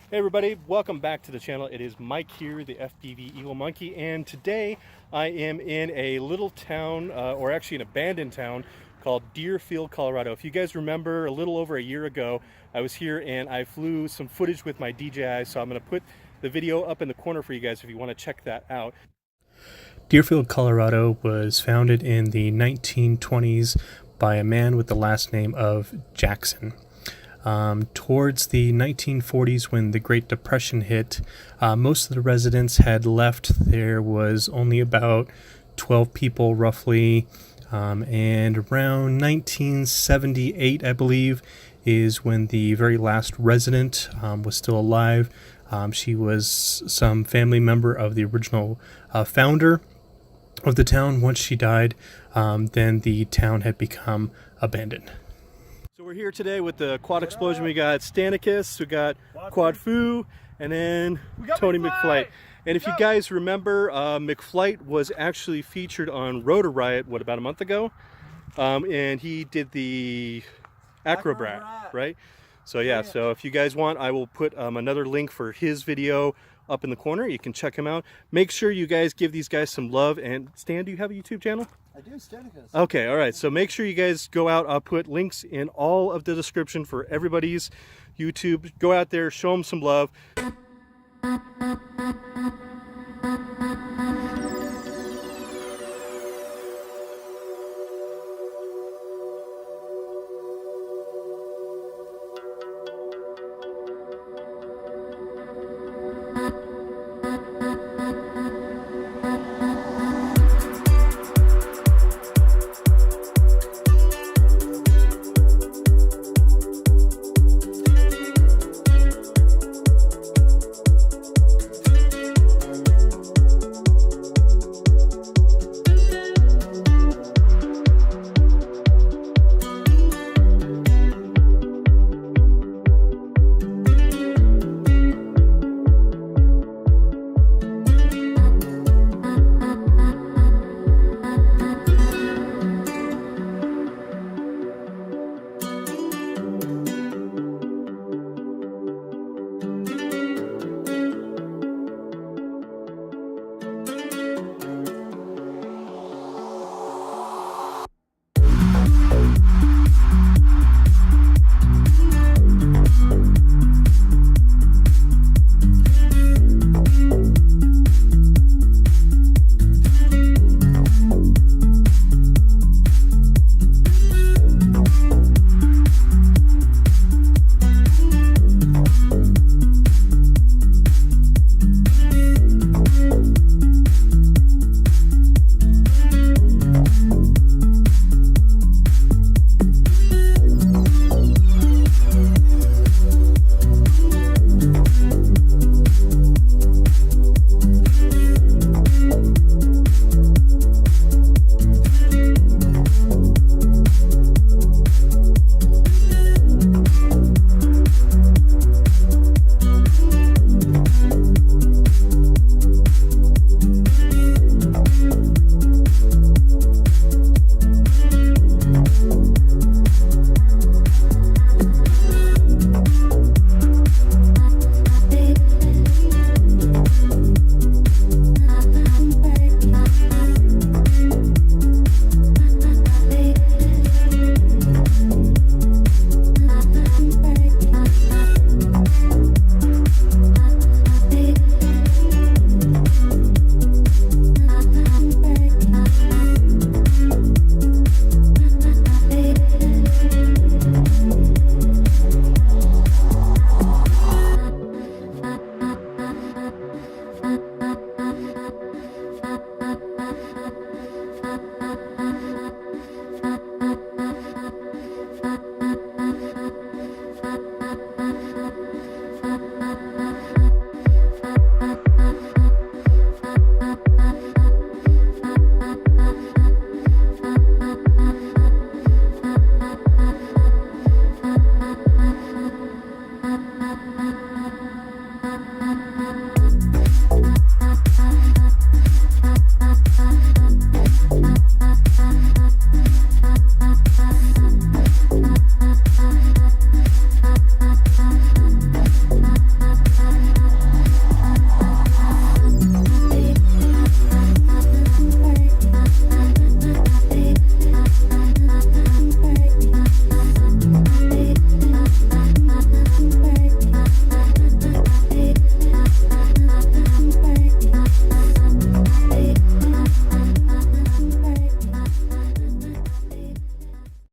Hey everybody, welcome back to the channel. It is Mike here, the FPV Evil Monkey, and today I am in a little town, or actually an abandoned town, called Dearfield, Colorado. If you guys remember, a little over a year ago, I was here and I flew some footage with my DJI, so I'm going to put the video up in the corner for you guys if you want to check that out. Dearfield, Colorado was founded in the 1920s by a man with the last name of Jackson. Towards the 1940s, when the Great Depression hit, most of the residents had left. There was only about 12 people roughly, and around 1978, I believe, is when the very last resident was still alive. She was some family member of the original founder of the town. Once she died, then the town had become abandoned. So we're here today with the Quad Xplosion. We got Stanicus, we got Quad Foo, and then Tony McFlight. And if you guys remember, McFlight was actually featured on Rotor Riot, what, about a month ago? And he did the Acrobat, right? So yeah, so if you guys want, I will put another link for his video up in the corner. You can check him out. Make sure you guys give these guys some love. And Stan, do you have a YouTube channel? I do, Stanicus. Okay, all right. So make sure you guys go out. I'll put links in all of the description for everybody's YouTube. Go out there, show them some love.